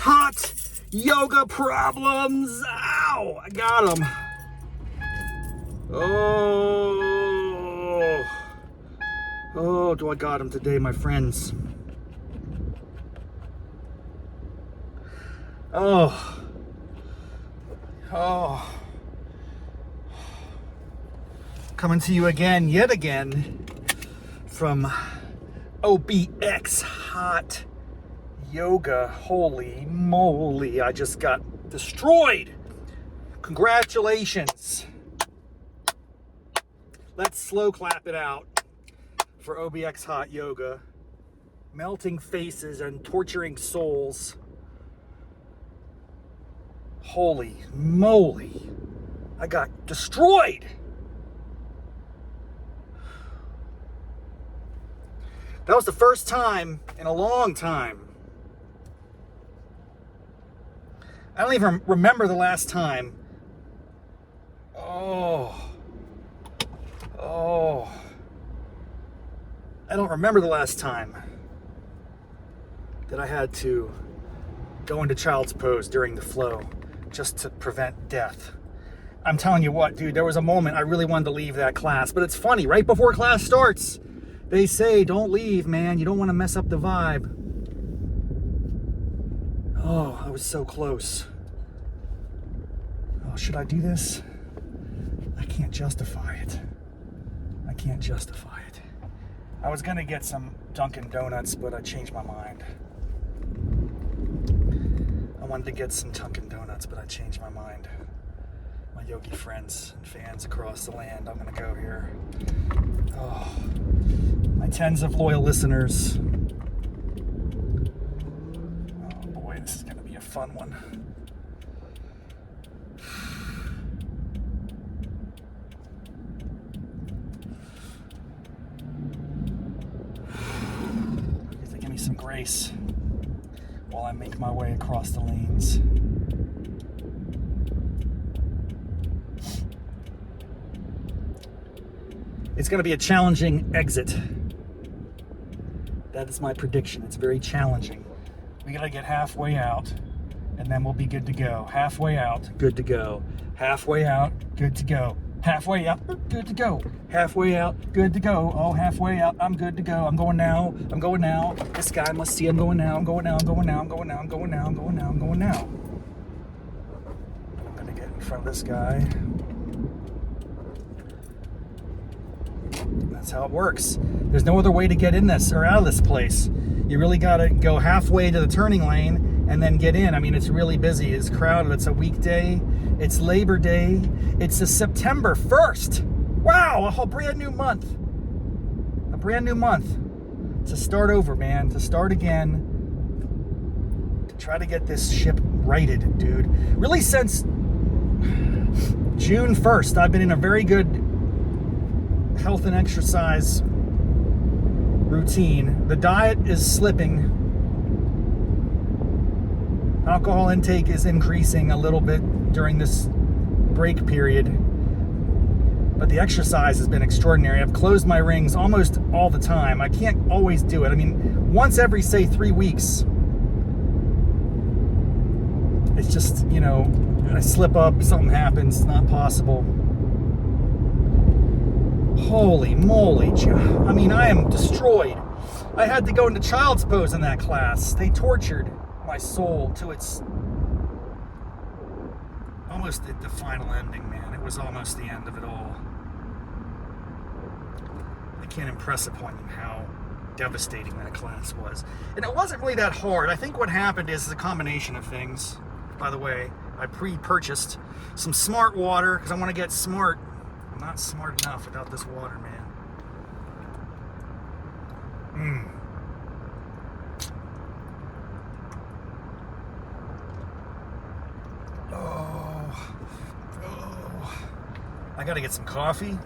Hot Yoga problems. Ow, I got them. Oh, do I got them today, my friends. Oh. Coming to you again, yet again, from OBX Hot Yoga. Holy moly, I just got destroyed. Congratulations. Let's slow clap it out for OBX Hot Yoga. Melting faces and torturing souls. Holy moly, I got destroyed. That was the first time in a long time. I don't even remember the last time. I don't remember the last time that I had to go into child's pose during the flow just to prevent death. I'm telling you what, dude, there was a moment I really wanted to leave that class. But it's funny, right before class starts, they say, don't leave, man. You don't want to mess up the vibe. Oh, I was so close. Oh, should I do this? I can't justify it. I can't justify it. I was going to get some Dunkin Donuts, but I changed my mind. I wanted to get some Dunkin Donuts, but I changed my mind. My yogi friends and fans across the land, I'm going to go here. Oh, my tens of loyal listeners. Oh boy, this is going to be a fun one. Give me some grace while I make my way across the lanes. It's going to be a challenging exit. That is my prediction. It's very challenging. We got to get halfway out, and then we'll be good to go. Halfway out, good to go. Halfway out, good to go. Halfway out, good to go. Halfway out, good to go. Oh, halfway out, I'm good to go. I'm going now. I'm going now. This guy must see I'm going now. I'm going now. I'm going now. I'm going now. I'm going now. I'm going now. I'm going now. I'm going to get in front of this guy. That's how it works. There's no other way to get in this or out of this place. You really got to go halfway to the turning lane and then get in. I mean, it's really busy. It's crowded. It's a weekday. It's Labor Day. It's a September 1st. Wow, a whole brand new month. A brand new month to start over, man. To start again. To try to get this ship righted, dude. Really, since June 1st, I've been in a very good health and exercise routine. The diet is slipping. Alcohol intake is increasing a little bit during this break period. But the exercise has been extraordinary. I've closed my rings almost all the time. I can't always do it. I mean, once every, say, 3 weeks. It's just, you know, I slip up, something happens, it's not possible. Holy moly, I mean, I am destroyed. I had to go into child's pose in that class. They tortured my soul to its almost the final ending, man. It was almost the end of it all. I can't impress upon you how devastating that class was. And it wasn't really that hard. I think what happened is a combination of things. By the way, I pre-purchased some smart water because I want to get smart. I'm not smart enough without this water, man. I gotta get some coffee.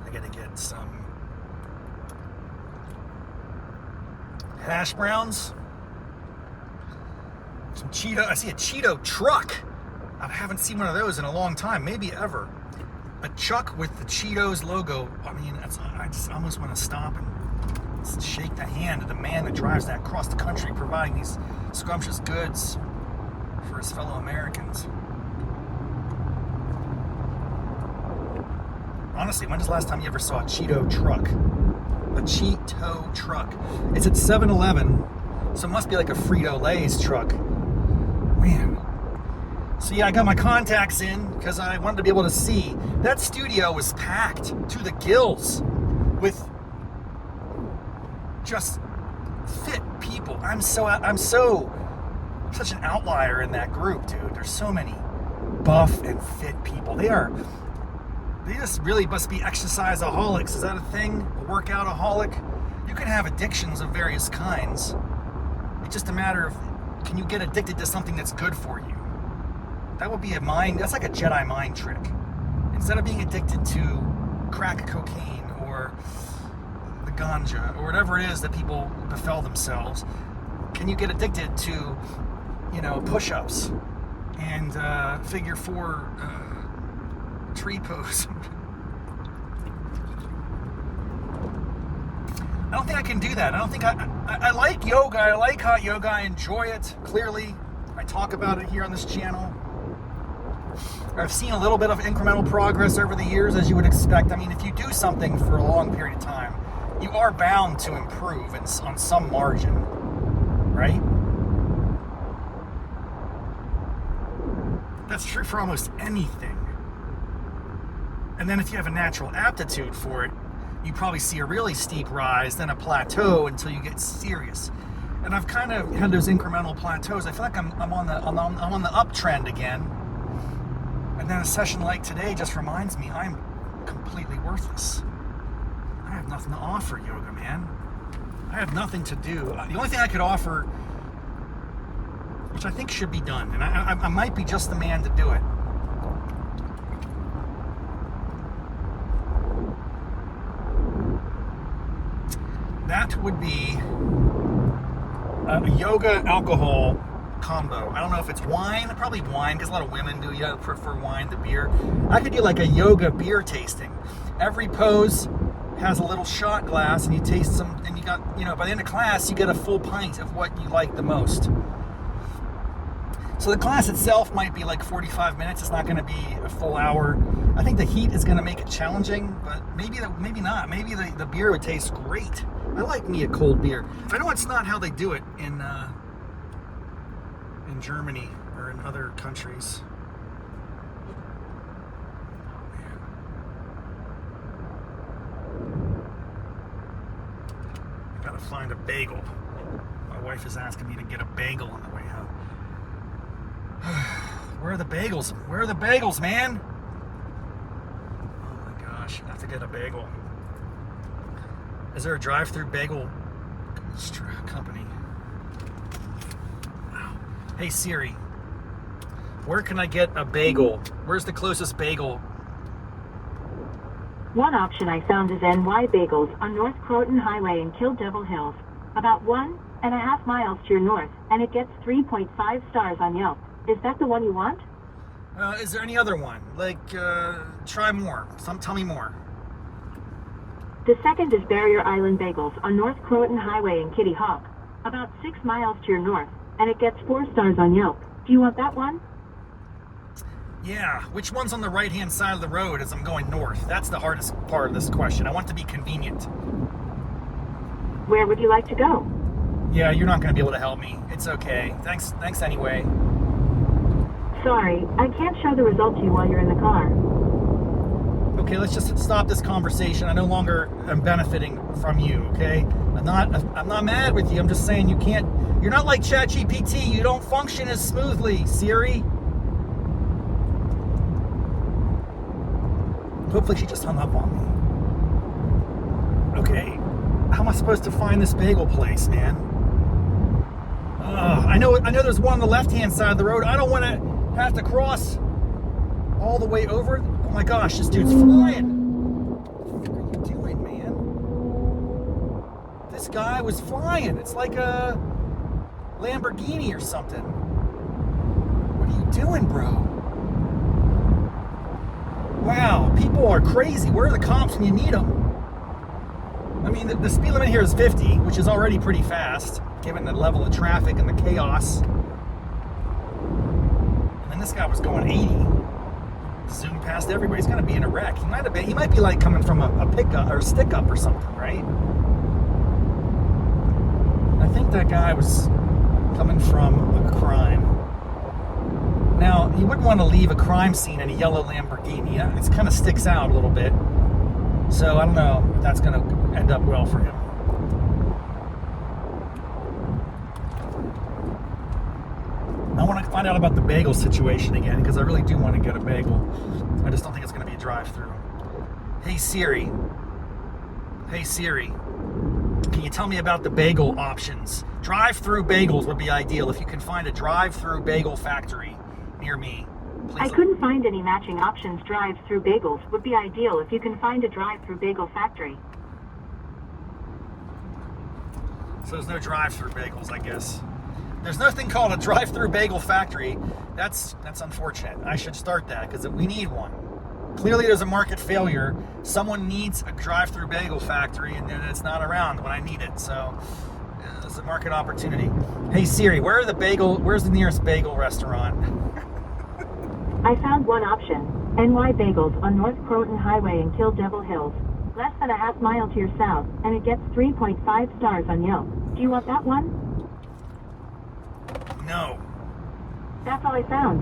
I gotta get some hash browns. Some Cheeto. I see a Cheeto truck. I haven't seen one of those in a long time, maybe ever. A truck with the Cheetos logo. I mean, I just almost want to stop and shake the hand of the man that drives that across the country, providing these scrumptious goods. for his fellow Americans. Honestly, when was the last time you ever saw a Cheeto truck? A Cheeto truck. It's at 7-Eleven, so it must be like a Frito-Lay's truck. Man. So yeah, I got my contacts in because I wanted to be able to see. That studio was packed to the gills with just fit people. I'm such an outlier in that group, dude. There's so many buff and fit people. They just really must be exercise-aholics. Is that a thing? A workout-aholic? You can have addictions of various kinds. It's just a matter of, can you get addicted to something that's good for you? That would be that's like a Jedi mind trick. Instead of being addicted to crack cocaine or the ganja or whatever it is that people befell themselves, can you get addicted to, push-ups and figure 4 tree pose? I don't think I can do that. I don't think I like yoga. I like hot yoga. I enjoy it. Clearly, I talk about it here on this channel. I've seen a little bit of incremental progress over the years, as you would expect. I mean, if you do something for a long period of time, you are bound to improve on some margin, right? That's true for almost anything. And then if you have a natural aptitude for it, you probably see a really steep rise, then a plateau until you get serious. And I've kind of had those incremental plateaus. I feel like I'm on the uptrend again. And then a session like today just reminds me I'm completely worthless. I have nothing to offer yoga, man. I have nothing to do. The only thing I could offer, which I think should be done, and I might be just the man to do it. That would be a yoga alcohol combo. I don't know if it's wine, probably wine, because a lot of women do prefer wine to beer. I could do like a yoga beer tasting. Every pose has a little shot glass, and you taste some, and you got, by the end of class, you get a full pint of what you like the most. So the class itself might be like 45 minutes. It's not going to be a full hour. I think the heat is going to make it challenging, but maybe not. Maybe the beer would taste great. I like me a cold beer. I know it's not how they do it in Germany or in other countries. Man. I gotta find a bagel. My wife is asking me to get a bagel on the way home. Where are the bagels? Where are the bagels, man? Oh my gosh, I have to get a bagel. Is there a drive-thru bagel company? Hey Siri, where can I get a bagel? Where's the closest bagel? One option I found is NY Bagels on North Croton Highway in Kill Devil Hills, about 1.5 miles to your north, and it gets 3.5 stars on Yelp. Is that the one you want? Is there any other one? Try more. Tell me more. The second is Barrier Island Bagels on North Croton Highway in Kitty Hawk, about 6 miles to your north, and it gets 4 stars on Yelp. Do you want that one? Yeah, which one's on the right-hand side of the road as I'm going north? That's the hardest part of this question. I want it to be convenient. Where would you like to go? Yeah, you're not going to be able to help me. It's okay. Thanks anyway. Sorry, I can't show the result to you while you're in the car. Okay, let's just stop this conversation. I no longer am benefiting from you, okay? I'm not mad with you. I'm just saying you're not like ChatGPT. You don't function as smoothly, Siri. Hopefully she just hung up on me. Okay, how am I supposed to find this bagel place, man? I know there's one on the left-hand side of the road. I don't want to have to cross all the way over. Oh my gosh, this dude's flying. What are you doing, man? This guy was flying. It's like a Lamborghini or something. What are you doing, bro? Wow, people are crazy. Where are the cops when you need them? I mean, the speed limit here is 50, which is already pretty fast, given the level of traffic and the chaos. this guy was going 80. Zoomed past everybody. He's gonna be in a wreck. He might be like coming from a pickup or a stick up or something, right? I think that guy was coming from a crime. Now, you wouldn't want to leave a crime scene in a yellow Lamborghini. It kind of sticks out a little bit. So I don't know if that's going to end up well for him. I want to find out about the bagel situation again, because I really do want to get a bagel. I just don't think it's going to be a drive-thru. Hey Siri. Hey Siri. Can you tell me about the bagel options? Drive-thru bagels would be ideal if you can find a drive-thru bagel factory near me. Please. I couldn't find any matching options. Drive-thru bagels would be ideal if you can find a drive-thru bagel factory. So there's no drive-thru bagels, I guess. There's nothing called a drive-thru bagel factory. That's unfortunate. I should start that because we need one. Clearly there's a market failure. Someone needs a drive-thru bagel factory and then it's not around when I need it. So there's a market opportunity. Hey Siri, where's the nearest bagel restaurant? I found one option. NY Bagels on North Croton Highway in Kill Devil Hills. Less than a half mile to your south, and it gets 3.5 stars on Yelp. Do you want that one? No. That's all I found.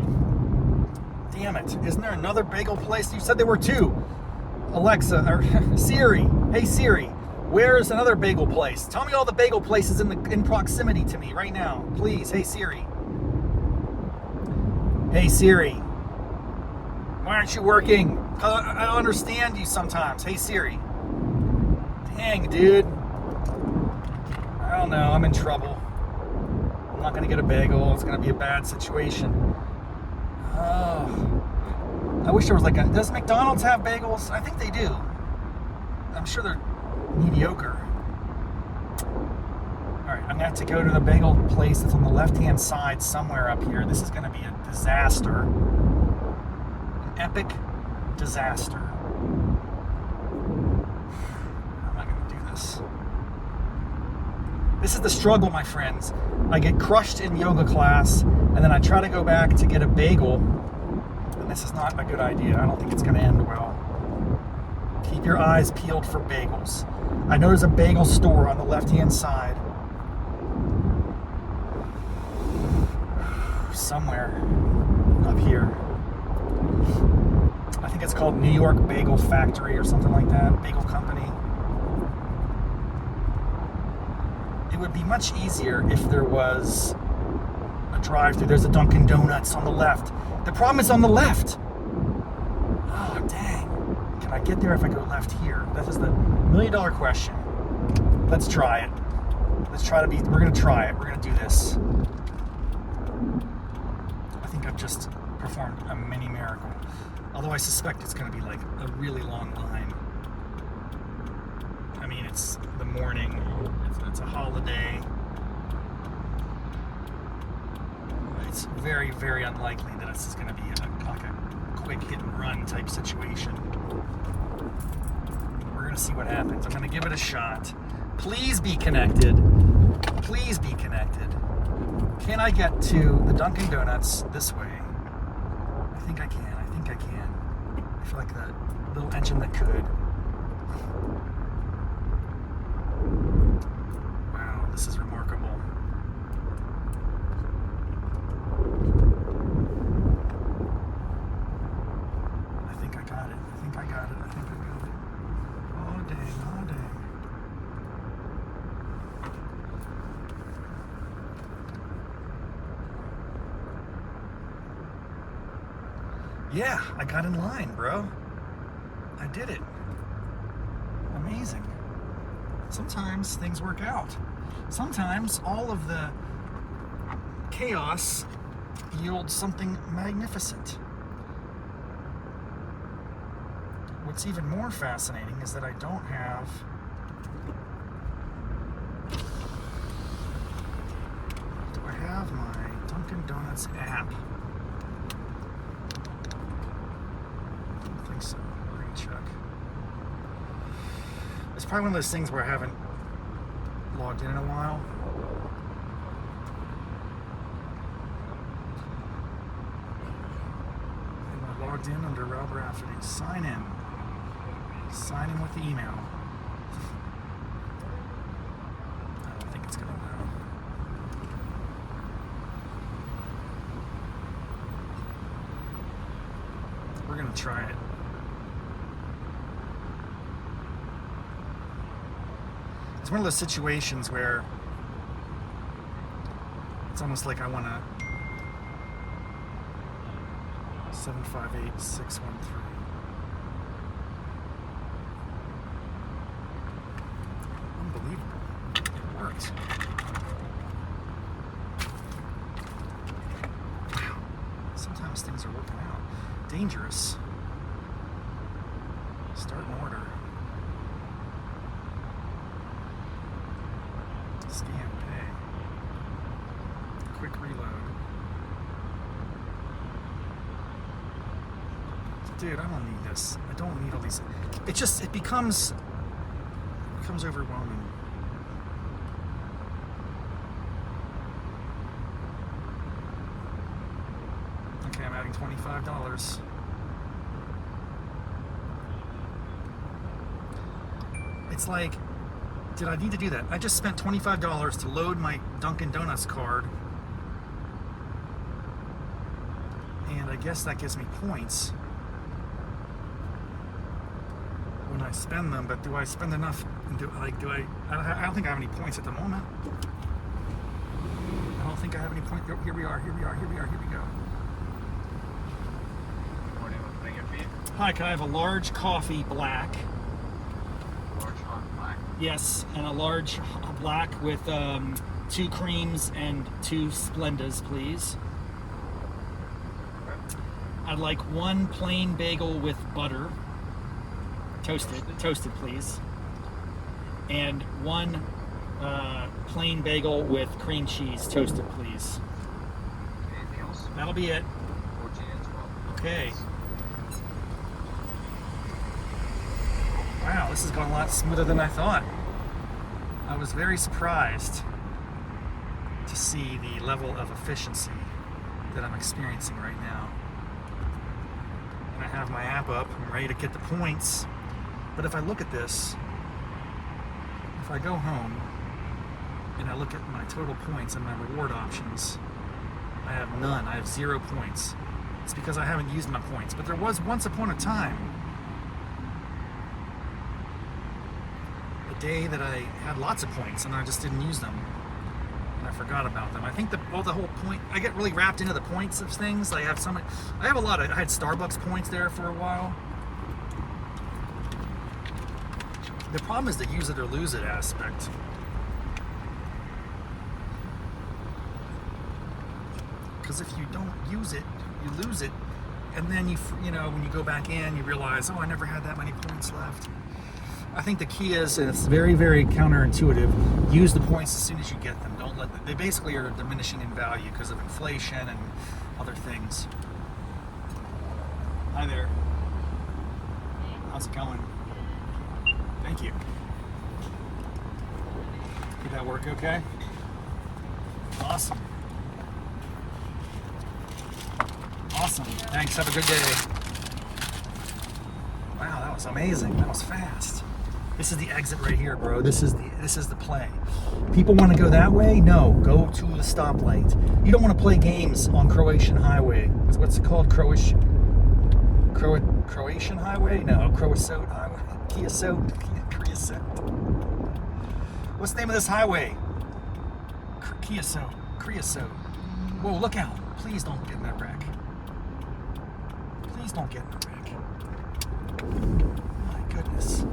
Damn it. Isn't there another bagel place? You said there were two. Alexa, or Siri. Hey Siri, where's another bagel place? Tell me all the bagel places in proximity to me right now. Please. Hey Siri. Hey Siri. Why aren't you working? I don't understand you sometimes. Hey Siri. Dang, dude. I don't know. I'm in trouble. I'm not going to get a bagel. It's going to be a bad situation. Oh. I wish there was does McDonald's have bagels? I think they do. I'm sure they're mediocre. Alright, I'm going to have to go to the bagel place that's on the left-hand side somewhere up here. This is going to be a disaster. An epic disaster. How am I going to do this? This is the struggle, my friends. I get crushed in yoga class, and then I try to go back to get a bagel, and this is not a good idea. I don't think it's going to end well. Keep your eyes peeled for bagels. I know there's a bagel store on the left-hand side. Somewhere up here. I think it's called New York Bagel Factory or something like that. Bagel Company. It would be much easier if there was a drive-thru. There's a Dunkin Donuts on the left. The problem is on the left. Oh, dang. Can I get there if I go left here? That is the million-dollar question. Let's try it. We're going to try it. We're going to do this. I think I've just performed a mini miracle. Although I suspect it's going to be like a really long line. I mean, it's the morning. It's a holiday. It's very, very unlikely that this is going to be like a quick hit and run type situation. We're going to see what happens. I'm going to give it a shot. Please be connected. Please be connected. Can I get to the Dunkin Donuts this way? I think I can. I feel like that little engine that could. Wow, this is remarkable. I think I got it. Oh, dang. Yeah, I got in line, bro. I did it. Amazing. Sometimes things work out. Sometimes all of the chaos yields something magnificent. What's even more fascinating is that I don't have... Do I have my Dunkin Donuts app? So we're gonna check. It's probably one of those things where I haven't logged in a while. logged in under Rob Raffety. Sign in. Sign in with the email. I don't think it's gonna know. We're gonna try it. It's one of those situations where it's almost like I want to 758-613. Unbelievable. It worked. Wow. Sometimes things are working out. Dangerous. Start an order. Scan pay. Quick reload. Dude, I don't need this. I don't need all these. It becomes overwhelming. Okay, I'm adding $25. It's like, did I need to do that? I just spent $25 to load my Dunkin Donuts card. And I guess that gives me points when I spend them, but do I spend enough? I don't think I have any points at the moment. I don't think I have any points. Oh, here we are. Here we go. Morning, what can I get for you? Hi, can I have a large coffee black? Large hot black. Yes, and a large black with 2 creams and 2 Splendas, please. Okay. I'd like 1 plain bagel with butter, toasted, please, and 1 plain bagel with cream cheese, toasted, please. Anything else? That'll be it. 14 and 12. Okay. Wow, this has gone a lot smoother than I thought. I was very surprised to see the level of efficiency that I'm experiencing right now. And I have my app up, I'm ready to get the points. But if I look at this, if I go home and I look at my total points and my reward options, I have none. I have 0 points. It's because I haven't used my points. But there was once upon a time a day that I had lots of points and I just didn't use them. And I forgot about them. I think the whole point, I get really wrapped into the points of things. I have a lot of, I had Starbucks points there for a while. The problem is the use it or lose it aspect. Because if you don't use it, you lose it. And then you know, when you go back in, you realize, oh, I never had that many points left. I think the key is, and it's very, very counterintuitive, use the points as soon as you get them. Don't let them, they basically are diminishing in value because of inflation and other things. Hi there. How's it going? Thank you. Did that work okay? Awesome. Awesome. Thanks. Have a good day. Wow, that was amazing. That was fast. This is the exit right here, bro. This is the play. People want to go that way? No, go to the stoplight. You don't want to play games on Croatian Highway. What's it called? Croatian Highway? No, Creosote Highway. Creosote. What's the name of this highway? Creosote. Whoa, look out. Please don't get in that wreck. Please don't get in a wreck. My goodness.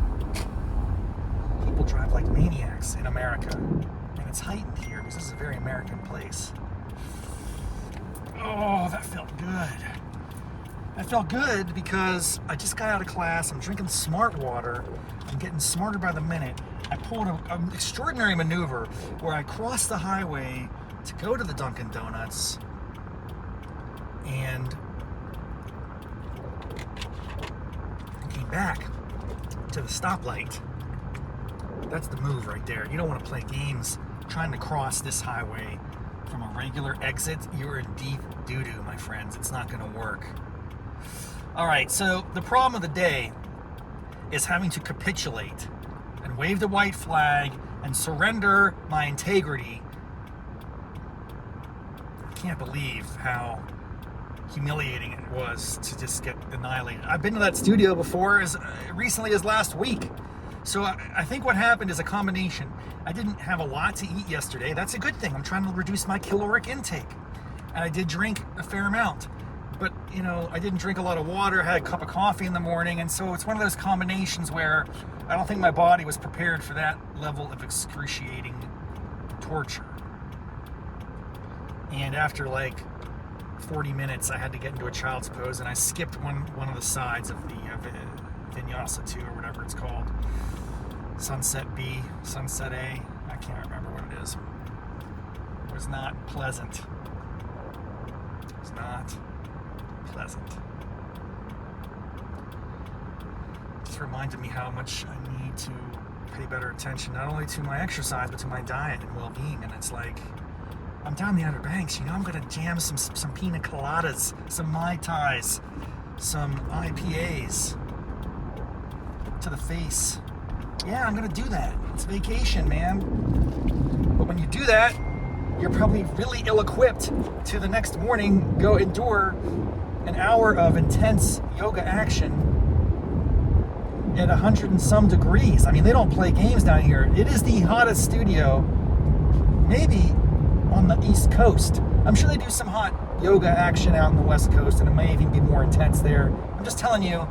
People drive like maniacs in America. And it's heightened here because this is a very American place. Oh, that felt good. That felt good because I just got out of class. I'm drinking smart water. I'm getting smarter by the minute. I pulled an extraordinary maneuver where I crossed the highway to go to the Dunkin Donuts and came back to the stoplight. That's the move right there. You don't want to play games trying to cross this highway from a regular exit. You're in deep doo-doo, my friends. It's not going to work. All right, so the problem of the day is having to capitulate and wave the white flag and surrender my integrity. I can't believe how humiliating it was to just get annihilated. I've been to that studio before as recently as last week. So I think what happened is a combination. I didn't have a lot to eat yesterday. That's a good thing. I'm trying to reduce my caloric intake. And I did drink a fair amount. But, you know, I didn't drink a lot of water, had a cup of coffee in the morning, and so it's one of those combinations where I don't think my body was prepared for that level of excruciating torture. And after like 40 minutes, I had to get into a child's pose, and I skipped one of the sides of the Vinyasa 2, or whatever it's called. Sunset B, Sunset A, I can't remember what it is. It was not pleasant. It was not pleasant. Just reminded me how much I need to pay better attention, not only to my exercise, but to my diet and well-being. And it's like, I'm down the Outer Banks, you know, I'm gonna jam some pina coladas, some Mai Tais, some IPAs to the face. Yeah, I'm gonna do that. It's vacation, man. But when you do that, you're probably really ill-equipped to the next morning go endure an hour of intense yoga action at 100 and some degrees. I mean, they don't play games down here. It is the hottest studio, maybe on the East Coast. I'm sure they do some hot yoga action out on the West Coast, and it may even be more intense there. I'm just telling you,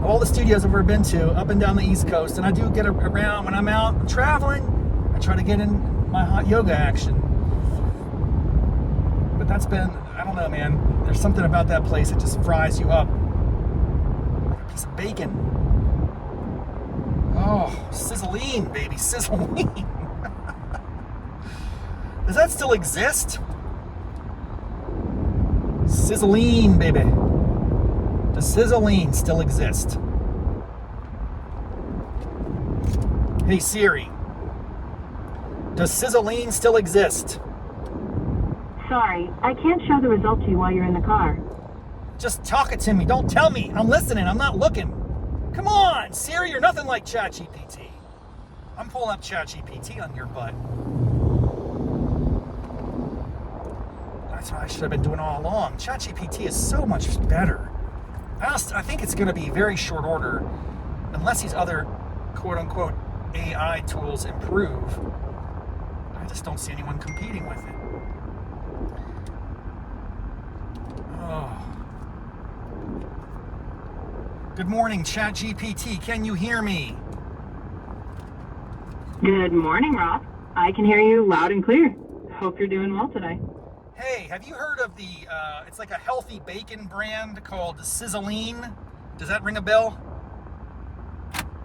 all the studios I've ever been to up and down the East Coast, and I do get around when I'm out traveling, I try to get in my hot yoga action. But that's been, I don't know, man. There's something about that place that just fries you up like a piece of bacon. Oh, sizzlean, baby, sizzlean. Does that still exist? Sizzlean, baby. Does sizzlean still exist? Hey Siri, does sizzlean still exist? Sorry, I can't show the result to you while you're in the car. Just talk it to me. Don't tell me. I'm listening. I'm not looking. Come on, Siri, you're nothing like ChatGPT. I'm pulling up ChatGPT on your butt. That's what I should have been doing all along. ChatGPT is so much better. I think it's going to be very short order, unless these other quote-unquote AI tools improve. I just don't see anyone competing with it. Oh. Good morning, ChatGPT. Can you hear me? Good morning, Rob. I can hear you loud and clear. Hope you're doing well today. Hey, have you heard of the, it's like a healthy bacon brand called Sizzlean? Does that ring a bell?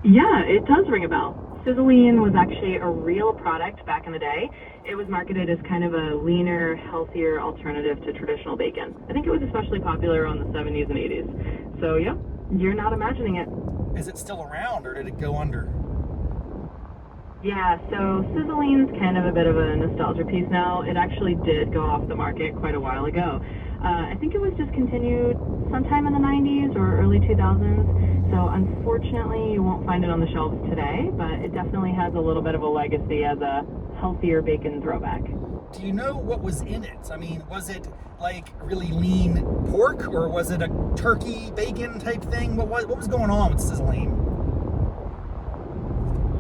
Yeah, it does ring a bell. Sizzlean was actually a real product back in the day. It was marketed as kind of a leaner, healthier alternative to traditional bacon. I think it was especially popular around the 70s and 80s. So yeah, you're not imagining it. Is it still around, or did it go under? Yeah, so Sizzlean's kind of a bit of a nostalgia piece now. It actually did go off the market quite a while ago. I think it was discontinued sometime in the 90s or early 2000s. So unfortunately, you won't find it on the shelves today, but it definitely has a little bit of a legacy as a healthier bacon throwback. Do you know what was in it? I mean, was it like really lean pork, or was it a turkey bacon type thing? What was going on with Sizzlean?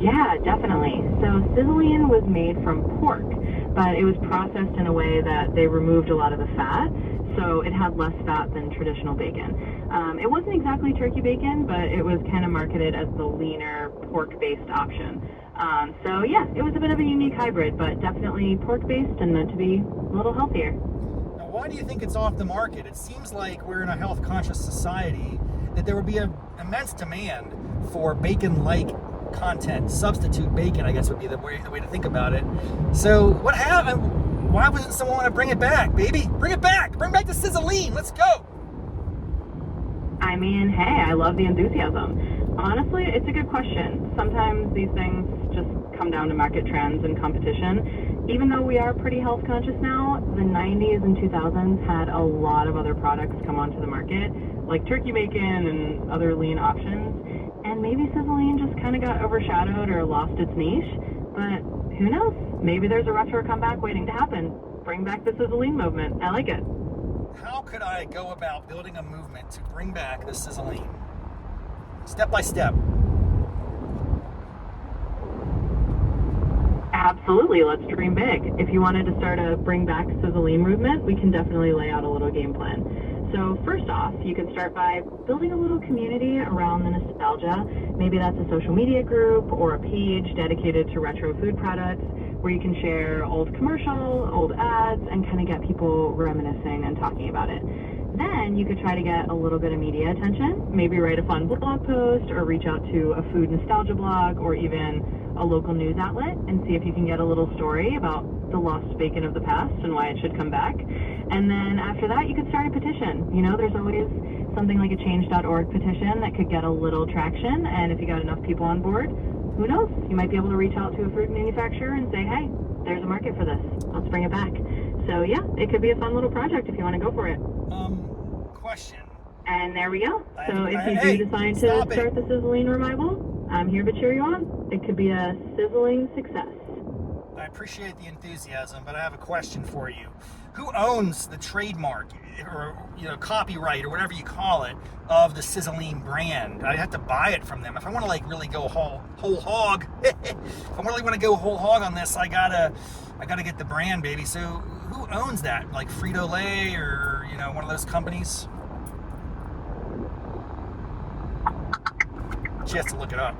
Yeah, definitely. So Sizzlean was made from pork, but it was processed in a way that they removed a lot of the fat, so it had less fat than traditional bacon. It wasn't exactly turkey bacon, but it was kind of marketed as the leaner pork-based option. So yeah, it was a bit of a unique hybrid, but definitely pork-based and meant to be a little healthier. Now, why do you think it's off the market? It seems like we're in a health-conscious society, that there would be an immense demand for bacon-like content. Substitute bacon, I guess, would be the way to think about it. So what happened? Why wasn't someone want to bring it back, baby? Bring it back! Bring back the Sizzlean! Let's go! I mean, hey, I love the enthusiasm. Honestly, it's a good question. Sometimes these things just come down to market trends and competition. even though we are pretty health conscious now, the 90s and 2000s had a lot of other products come onto the market, like turkey bacon and other lean options. And maybe Sizzlean just kind of got overshadowed or lost its niche. But who knows? Maybe there's a retro comeback waiting to happen. Bring back the Sizzlean movement. I like it. How could I go about building a movement to bring back the Sizzlean? Step by step. Absolutely, let's dream big. If you wanted to start a bring back Sizzlean movement, we can definitely lay out a little game plan. So first off, you can start by building a little community around the nostalgia. Maybe that's a social media group or a page dedicated to retro food products where you can share old commercial, old ads, and kind of get people reminiscing and talking about it. Then you could try to get a little bit of media attention, maybe write a fun blog post or reach out to a food nostalgia blog or even a local news outlet and see if you can get a little story about the lost bacon of the past and why it should come back. And then after that, you could start a petition. You know, there's always something like a change.org petition that could get a little traction, and if you got enough people on board, who knows, you might be able to reach out to a food manufacturer and say, hey, there's a market for this, let's bring it back. So yeah, it could be a fun little project if you want to go for it. Question. And there we go. So if you do decide to start the Sizzlean revival, I'm here to cheer you on. It could be a sizzling success. I appreciate the enthusiasm, but I have a question for you. Who owns the trademark or copyright or whatever you call it of the Sizzlean brand? I have to buy it from them. If I want to really go whole hog, if I really want to go whole hog on this, I gotta get the brand, baby. So who owns that? Like Frito-Lay or one of those companies? She has to look it up.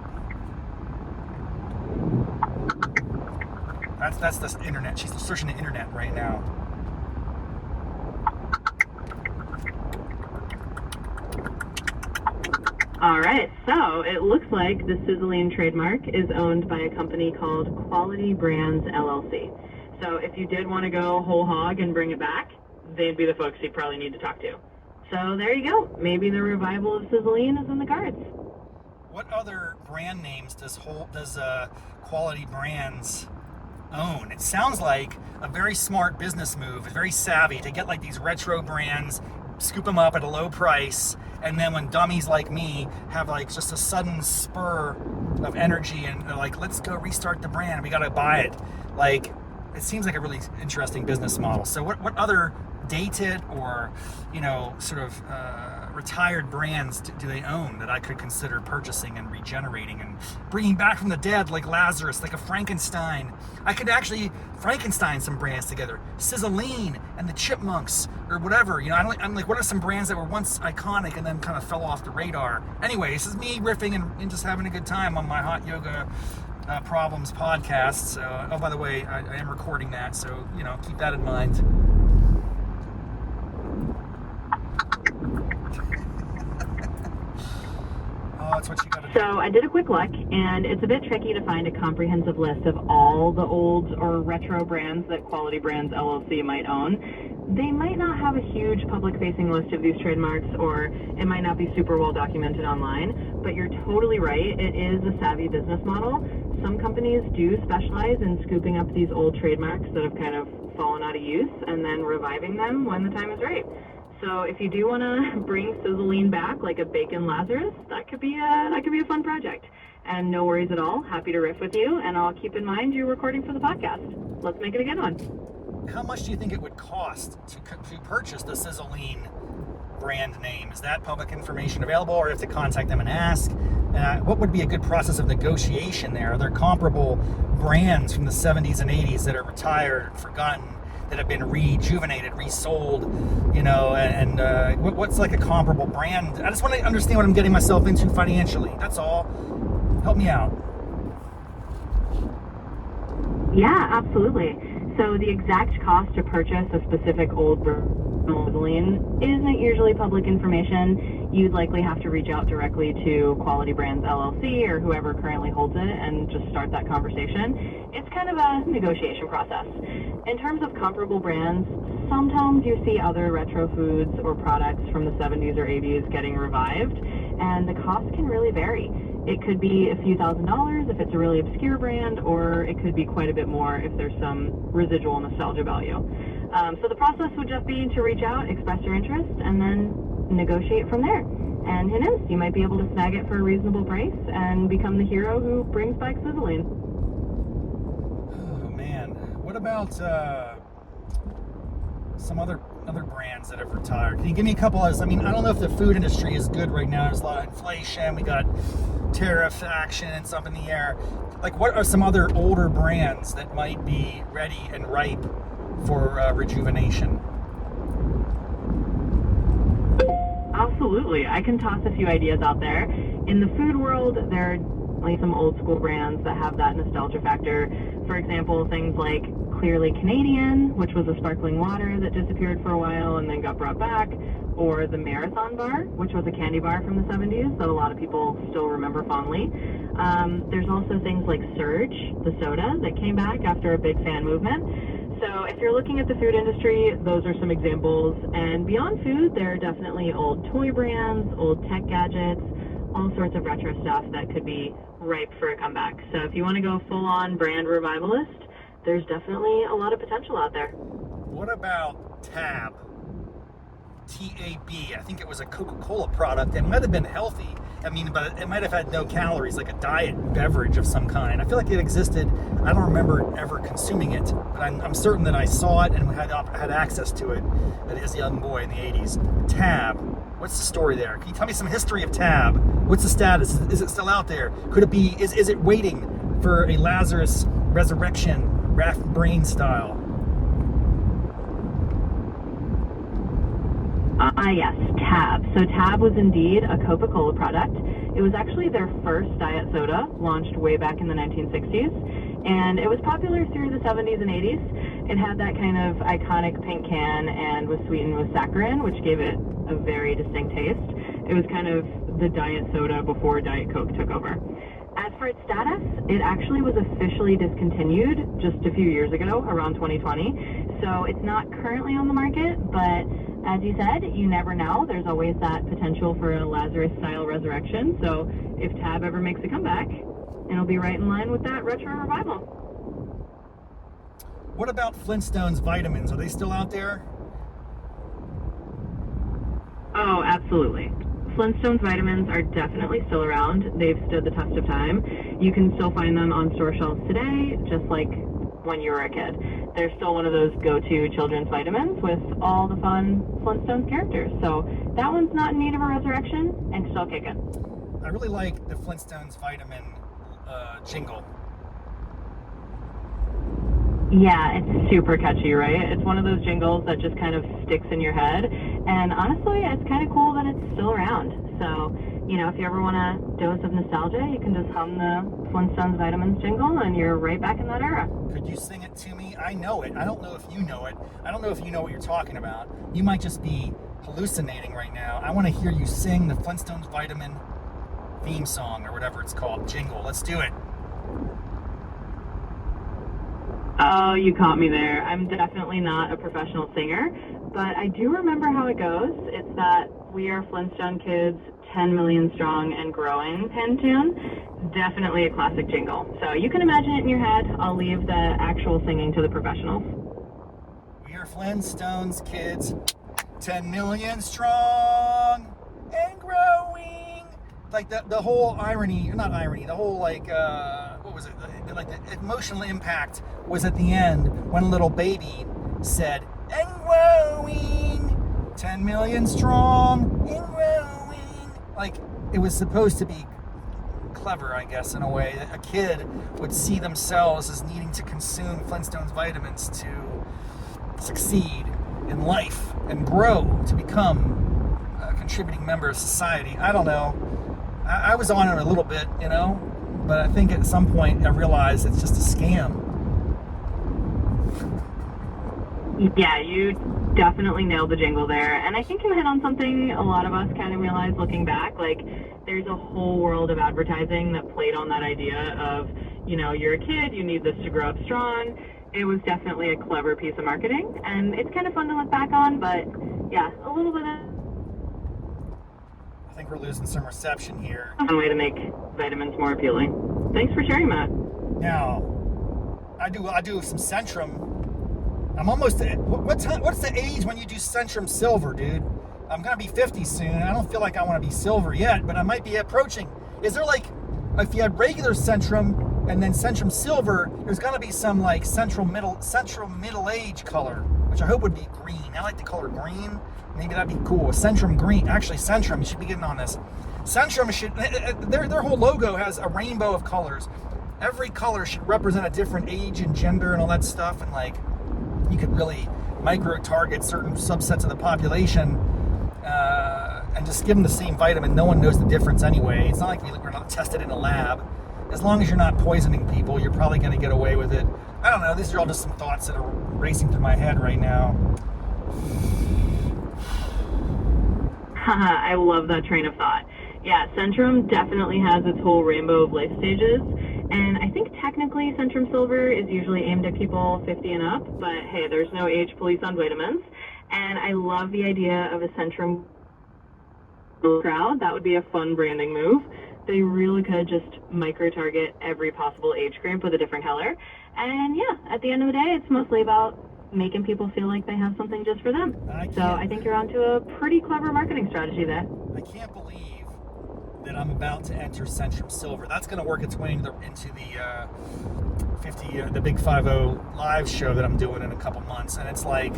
That's the internet. She's searching the internet right now. All right, so it looks like the Sizzlean trademark is owned by a company called Quality Brands LLC. So if you did want to go whole hog and bring it back, they'd be the folks you probably need to talk to. So there you go. Maybe the revival of Sizzlean is in the cards. What other brand names does Quality Brands own? It sounds like a very smart business move. It's very savvy to get these retro brands, scoop them up at a low price, and then when dummies like me have just a sudden spur of energy and they're like, let's go restart the brand, we gotta buy it. It seems like a really interesting business model. So what other dated or retired brands do they own that I could consider purchasing and regenerating and bringing back from the dead, like Lazarus, like a Frankenstein? I could actually Frankenstein some brands together, Sizzlean and the Chipmunks or whatever. I'm like, what are some brands that were once iconic and then kind of fell off the radar? Anyway, this is me riffing and just having a good time on my Hot Yoga Problems podcast. So, oh, by the way, I am recording that, so keep that in mind. Oh, that's what you gotta do. So I did a quick look, and it's a bit tricky to find a comprehensive list of all the old or retro brands that Quality Brands LLC might own. They might not have a huge public-facing list of these trademarks, or it might not be super well documented online, but you're totally right. It is a savvy business model. Some companies do specialize in scooping up these old trademarks that have kind of fallen out of use and then reviving them when the time is right. So if you do want to bring Sizzlean back like a bacon Lazarus, that could be a fun project. And no worries at all. Happy to riff with you, and I'll keep in mind you're recording for the podcast. Let's make it a good one. How much do you think it would cost to purchase the Sizzlean brand name? Is that public information available, or do you have to contact them and ask? What would be a good process of negotiation there? Are there comparable brands from the 70s and 80s that are retired, forgotten, that have been rejuvenated, resold, and what's like a comparable brand? I just want to understand what I'm getting myself into financially. That's all. Help me out. Yeah, absolutely. So the exact cost to purchase a specific old Sizzlean isn't usually public information. You'd likely have to reach out directly to Quality Brands LLC or whoever currently holds it and just start that conversation. It's kind of a negotiation process. In terms of comparable brands, sometimes you see other retro foods or products from the 70s or 80s getting revived, and the cost can really vary. It could be a few $1,000s if it's a really obscure brand, or it could be quite a bit more if there's some residual nostalgia value. So the process would just be to reach out, express your interest, and then negotiate from there. And who knows, you might be able to snag it for a reasonable price and become the hero who brings back Sizzlean. Oh man, what about some other brands that have retired? Can you give me a couple of? I mean, I don't know if the food industry is good right now. There's a lot of inflation. We got tariff action and stuff in the air. Like, what are some other older brands that might be ready and ripe for rejuvenation? Absolutely. I can toss a few ideas out there. In the food world, there are like some old school brands that have that nostalgia factor. For example, things like Clearly Canadian, which was a sparkling water that disappeared for a while and then got brought back, or the Marathon Bar, which was a candy bar from the 70s that a lot of people still remember fondly. There's also things like Surge, the soda, that came back after a big fan movement. So if you're looking at the food industry, those are some examples. And beyond food, there are definitely old toy brands, old tech gadgets, all sorts of retro stuff that could be ripe for a comeback. So if you want to go full-on brand revivalist, there's definitely a lot of potential out there. What about Tab? T-A-B. I think it was a Coca-Cola product. It might have been healthy. I mean, but it might have had no calories, like a diet beverage of some kind. I feel like it existed. I don't remember ever consuming it, but I'm certain that I saw it and had access to it as a young boy in the 80s. Tab. What's the story there? Can you tell me some history of Tab? What's the status? Is it still out there? Could it be, is it waiting for a Lazarus resurrection, Raff brain style? Yes, Tab. So Tab was indeed a Coca-Cola product. It was actually their first diet soda, launched way back in the 1960s, and it was popular through the 70s and 80s. It had that kind of iconic pink can and was sweetened with saccharin, which gave it a very distinct taste. It was kind of the diet soda before Diet Coke took over. As for its status, it actually was officially discontinued just a few years ago, around 2020. So it's not currently on the market, but as you said, you never know. There's always that potential for a Lazarus-style resurrection. So if Tab ever makes a comeback, it'll be right in line with that retro revival. What about Flintstones vitamins? Are they still out there? Oh, absolutely. Flintstones vitamins are definitely still around. They've stood the test of time. You can still find them on store shelves today, just like when you were a kid. They're still one of those go-to children's vitamins with all the fun Flintstones characters. So that one's not in need of a resurrection and still kicking. I really like the Flintstones vitamin jingle. Yeah, it's super catchy, right? It's one of those jingles that just kind of sticks in your head. And honestly, it's kind of cool that it's still around. So, you know, if you ever want a dose of nostalgia, you can just hum the Flintstones vitamins jingle and you're right back in that era. Could you sing it to me? I know it. I don't know if you know it. I don't know if you know what you're talking about. You might just be hallucinating right now. I want to hear you sing the Flintstones vitamin theme song or whatever it's called, jingle. Let's do it. Oh, you caught me there. I'm definitely not a professional singer, but I do remember how it goes. It's that We Are Flintstone Kids, 10 million strong and growing pen tune. Definitely a classic jingle. So you can imagine it in your head. I'll leave the actual singing to the professionals. We are Flintstones kids, 10 million strong and growing. Like the whole irony, not irony, the whole like, what was it? Like the emotional impact was at the end when little baby said, and growing, 10 million strong and growing. Like it was supposed to be clever, I guess, in a way. A kid would see themselves as needing to consume Flintstones vitamins to succeed in life and grow to become a contributing member of society. I don't know. I was on it a little bit, you know, but I think at some point I realized it's just a scam. Yeah, you definitely nailed the jingle there. And I think you hit on something a lot of us kind of realize looking back. Like, there's a whole world of advertising that played on that idea of, you know, you're a kid, you need this to grow up strong. It was definitely a clever piece of marketing. And it's kind of fun to look back on, but yeah, a little bit of... I think we're losing some reception here. One way to make vitamins more appealing. Thanks for sharing that. Now, I do some Centrum. I'm almost at, what's the age when you do Centrum Silver, dude? I'm gonna be 50 soon. I don't feel like I want to be silver yet, but I might be approaching. Is there like, if you had regular Centrum and then Centrum Silver, there's gonna be some like Central middle age color, which I hope would be green. I like the color green. Maybe that'd be cool. Centrum green. Actually, Centrum, you should be getting on this. Centrum should, their whole logo has a rainbow of colors. Every color should represent a different age and gender and all that stuff, and like you could really micro target certain subsets of the population and just give them the same vitamin. No one knows the difference anyway. It's not like we're not tested in a lab. As long as you're not poisoning people, you're probably going to get away with it. I don't know. These are all just some thoughts that are racing through my head right now. I love that train of thought. Yeah, Centrum definitely has its whole rainbow of life stages. And I think technically Centrum Silver is usually aimed at people 50 and up, but hey, there's no age police on vitamins. And I love the idea of a Centrum crowd. That would be a fun branding move. They really could just micro-target every possible age group with a different color. And yeah, at the end of the day, it's mostly about making people feel like they have something just for them. I think you're onto a pretty clever marketing strategy there. I can't believe that I'm about to enter Centrum Silver. That's going to work its way into the Big 50 live show that I'm doing in a couple months. And it's like,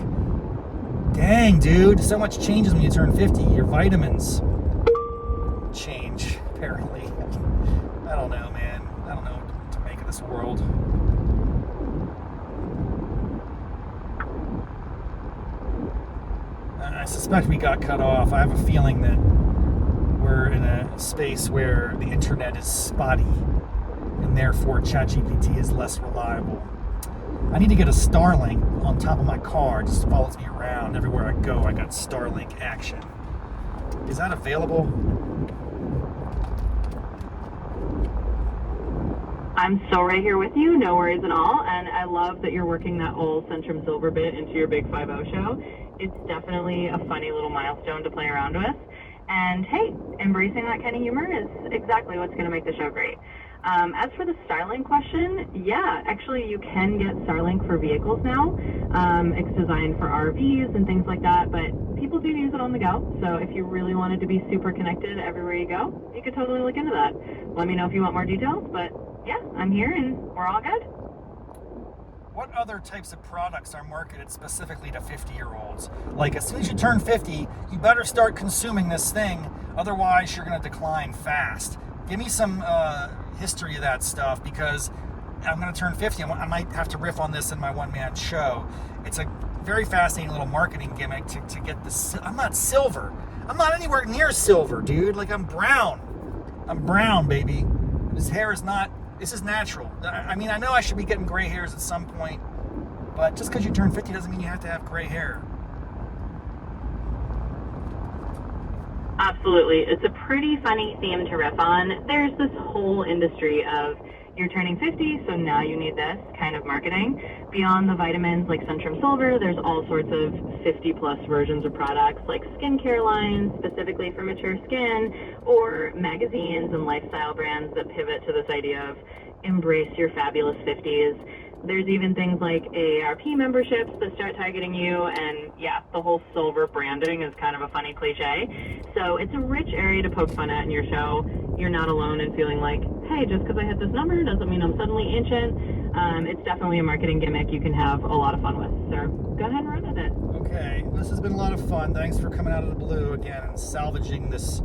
dang, dude, so much changes when you turn 50. Your vitamins change, apparently. I don't know, man. I don't know what to make of this world. I suspect we got cut off. I have a feeling that we're in a space where the internet is spotty and therefore ChatGPT is less reliable. I need to get a Starlink on top of my car. It just follows me around. Everywhere I go, I got Starlink action. Is that available? I'm so right here with you, no worries at all. And I love that you're working that whole Centrum Silver bit into your Big 50 show. It's definitely a funny little milestone to play around with. And hey, embracing that kind of humor is exactly what's going to make the show great. As for the Starlink question, yeah, actually you can get Starlink for vehicles now. It's designed for RVs and things like that, but people do use it on the go. So if you really wanted to be super connected everywhere you go, you could totally look into that. Let me know if you want more details, but yeah, I'm here and we're all good. What other types of products are marketed specifically to 50-year-olds? Like, as soon as you turn 50, you better start consuming this thing, otherwise you're going to decline fast. Give me some history of that stuff, because I'm going to turn 50. I might have to riff on this in my one-man show. It's a very fascinating little marketing gimmick to get this. I'm not silver. I'm not anywhere near silver, dude. Like, I'm brown. I'm brown, baby. This hair is not... This is natural. I mean, I know I should be getting gray hairs at some point, but just because you turn 50 doesn't mean you have to have gray hair. Absolutely. It's a pretty funny theme to riff on. There's this whole industry of you're turning 50, so now you need this kind of marketing. Beyond the vitamins like Centrum Silver, there's all sorts of 50-plus versions of products like skincare lines specifically for mature skin, or magazines and lifestyle brands that pivot to this idea of embrace your fabulous 50s. There's even things like AARP memberships that start targeting you, and yeah, the whole silver branding is kind of a funny cliche. So it's a rich area to poke fun at in your show. You're not alone in feeling like, hey, just because I hit this number doesn't mean I'm suddenly ancient. It's definitely a marketing gimmick you can have a lot of fun with. So go ahead and run with it. Okay, this has been a lot of fun. Thanks for coming out of the blue again and salvaging this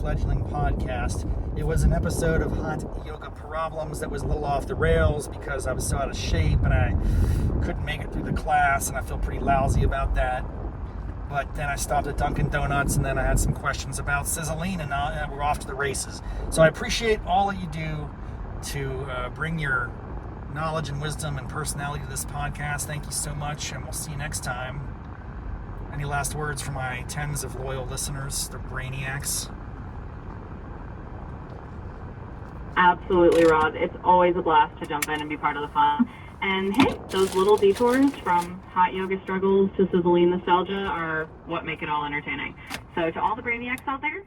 fledgling podcast. It was an episode of Hot Yoga Problems that was a little off the rails because I was so out of shape and I couldn't make it through the class, and I feel pretty lousy about that. But then I stopped at Dunkin Donuts, and then I had some questions about Sizzlean, and we're off to the races. So I appreciate all that you do to bring your knowledge and wisdom and personality to this podcast. Thank you so much, and we'll see you next time. Any last words for my tens of loyal listeners, the brainiacs? Absolutely, Rob. It's always a blast to jump in and be part of the fun. And hey, those little detours from hot yoga struggles to Sizzlean nostalgia are what make it all entertaining. So to all the brainiacs out there,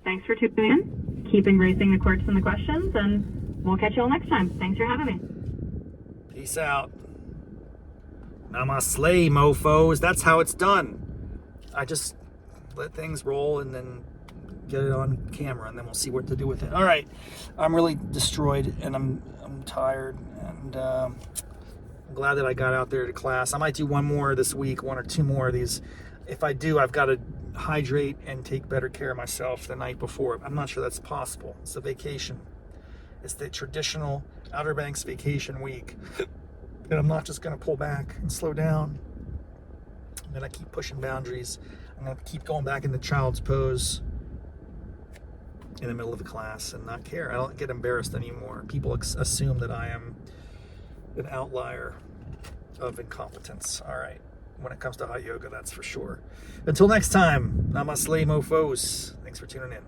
Thanks for tuning in. Keep embracing the quirks and the questions, and we'll catch you all next time. Thanks for having me. Peace out. Namaste, mofos. That's how it's done. I just let things roll and then get it on camera, and then we'll see what to do with it. All right. I'm really destroyed, and I'm tired, and I'm glad that I got out there to class. I might do one more this week, one or two more of these. If I do, I've got to hydrate and take better care of myself the night before. I'm not sure that's possible. It's a vacation. It's the traditional Outer Banks vacation week. And I'm not just going to pull back and slow down. I'm going to keep pushing boundaries. I'm going to keep going back into child's pose in the middle of the class and not care. I don't get embarrassed anymore. People assume that I am an outlier of incompetence. All right. When it comes to hot yoga, that's for sure. Until next time, namaste, mofos. Thanks for tuning in.